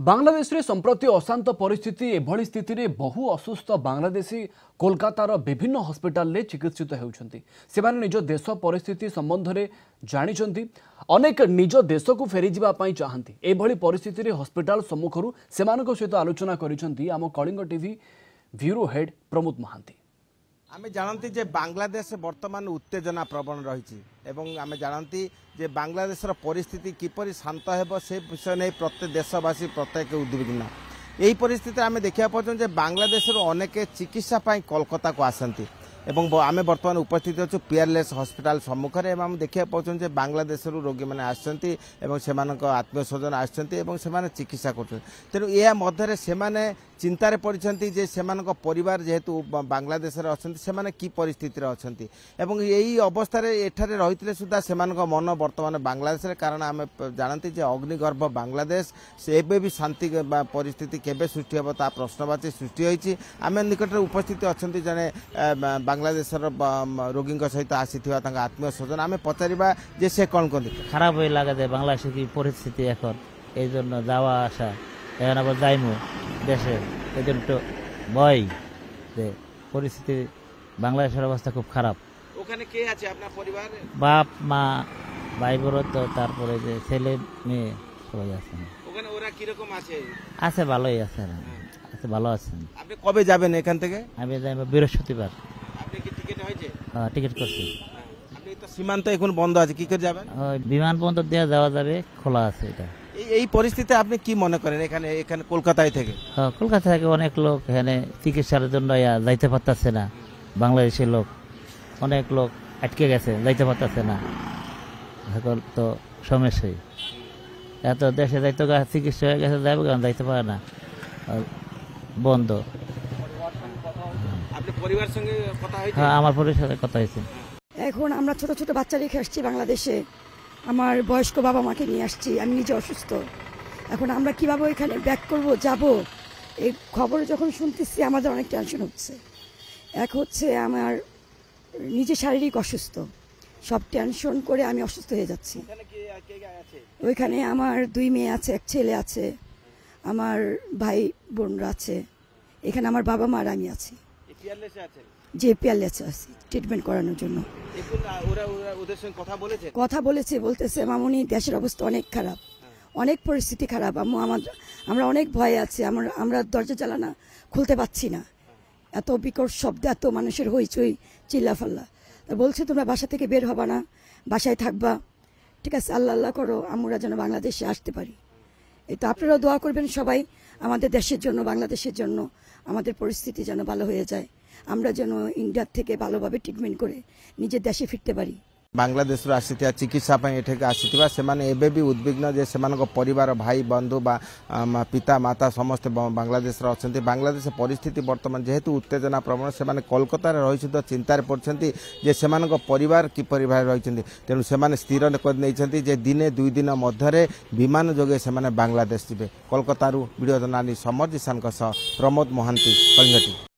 बांग्लादेश रे संप्रति अशांत परिस्थिति एभली स्थिति रे बहु असुस्थ बांग्लादेशी कोलकातार विभिन्न हस्पिटाल रे चिकित्सित होउछंती। सेमाने निज देश परिस्थिति संबंध रे जानिछंती, अनेक निज देश को फेरी जिबा पई चाहंती। एभली परिस्थिति रे हस्पिटाल सम्मुखरु सेमानक सहित आलोचना करिसंती आम Kalinga TV bureau head Pramod Mahanty. आमे जानती जे बांग्लादेश वर्तमान उत्तेजना प्रवण रही आमे जानती जे बांग्लादेश परिस्थिति किपरि शांत हेबो से विषय नहीं प्रत्येक देशवासी प्रत्येक उद्विग्न। यही परिस्थिति आमे देखा पर्यटन जे बांग्लादेश अनेक चिकित्सा कोलकाता को आसती एवं आमे वर्तमान उपस्थित अच्छु पीआरएलएस हॉस्पिटल सम्मुखें एवं देखा पार्टी जे बांग्लादेश रोगी मैंने आसती आत्मीय स्वजन आसने चिकित्सा कर तेणु यह मध्य से चिंतार पड़ती जे परिवार जेहेतु बांग्लादेश अच्छा कि परिस्थिति अच्छा यही अवस्था एठारे रही सुधा से मन वर्तमान बांग्लादेश कारण आम जानती जे अग्निगर्भ बांग्लादेश से एबे भी शांति परिस्थिति केबे सृष्टि हे ता प्रश्नवाची सृष्टि होती आम निकट उपस्थित अच्छा जड़े बांग्लादेश रोगी सहित आसी आत्मीय स्वजन आम पचारा जे से कौन कहते खराब लगे बांग्लादेश की परिस्थिति এখন এই জন্য যাওয়া আসা এখন আবার যাইমু দেশে এই জন্য একটু ভয় যে পরিস্থিতি বাংলাদেশের অবস্থা খুব খারাপ। ওখানে কে আছে আপনার পরিবার? বাপ মা ভাই বোন তো তারপরে যে ছেলে মেয়ে সবাই আছে। ওখানে ওরা কি রকম আছে? আছে ভালোই আছে, আছে ভালো আছেন। আপনি কবে যাবেন এখান থেকে? আমি যাইব বৃহস্পতিবার। আপনি কি টিকিট হয়েছে? হ্যাঁ টিকিট করছি। আপনি তো সীমান্ত এখন বন্ধ আছে, কি করে যাবেন? বিমানবন্দর দিয়ে যাওয়া যাবে, খোলা আছে এটা। এই পরিস্থিতিতে আপনি কি মনে করেন এখানে কলকাতায় থেকে? হ্যাঁ কলকাতা থেকে অনেক লোক এখানে চিকিৎসার জন্য যাইতে পারতেছে না। বাংলাদেশের লোক অনেক লোক আটকে গেছে, যাইতে পারতেছে না। এখন তো সমস্যাই এত দেশে যাইতে চিকিৎসা হয়ে গেছে, যাবে কারণ যাইতে পারে না, বন্ধ। আপনার পরিবারের সঙ্গে কথা হয়েছে? হ্যাঁ আমার পরিবারের সাথে কথা হয়েছে। এখন আমরা ছোট ছোট বাচ্চা রেখে আসছি বাংলাদেশে, আমার বয়স্ক বাবা মাকে নিয়ে আসছি, আমি নিজে অসুস্থ। এখন আমরা কিভাবে ওইখানে ব্যাক করব, যাব, এই খবর যখন শুনতেছি আমাদের অনেক টেনশন হচ্ছে। এক হচ্ছে আমার নিজে শারীরিক অসুস্থ, সব টেনশন করে আমি অসুস্থ হয়ে যাচ্ছি। ওইখানে আমার 2 মেয়ে আছে, 1 ছেলে আছে, আমার ভাই বোনরা আছে, এখানে আমার বাবা মা আর আমি আছি। যে পিয়ারলেসে আছি ট্রিটমেন্ট করানোর জন্য। কথা বলেছে, বলতেছে মামুনি দেশের অবস্থা অনেক খারাপ, অনেক পরিস্থিতি খারাপ, আমরা অনেক ভয়ে আছি, আমরা দরজা জ্বালানা খুলতে পারছি না, এত বিকট শব্দ, এত মানুষের হইচই চিল্লাফাল্লা। তা বলছে তোমরা বাসা থেকে বের হবা না, বাসায় থাকবা, ঠিক আছে, আল্লাহ আল্লাহ করো আমরা যেন বাংলাদেশে আসতে পারি। এই তো আপনারাও দোয়া করবেন সবাই আমাদের দেশের জন্য, বাংলাদেশের জন্য, আমাদের পরিস্থিতি যেন ভালো হয়ে যায়, আমরা যেন ইন্ডিয়ার থেকে ভালোভাবে ট্রিটমেন্ট করে নিজের দেশে ফিরতে পারি। बांग्लादेश आसी चिकित्सा एठे आसीथिबा सेमाने एबे भी उद्विग्न जे सेमानको परिवार भाई बंधु बा पिता माता समस्त बांग्लादेश अछंती। बांग्लादेश परिस्थिति वर्तमान जेहेतु उत्तेजना प्रवण सेमाने कोलकाता रही सुद्धा चिंतार पड़छंती जे सेमानको परिवार कि परिवार रहिछंती। तेणु सेमाने स्थिर कर नैछंती जे दिने 2 दिन मध्यरे विमान जोगे सेमाने बांग्लादेश जिबे। कोलकाता वीडियो जर्नालिस्ट समर जिसानक सह प्रमोद महांती, कलिंग टीवी।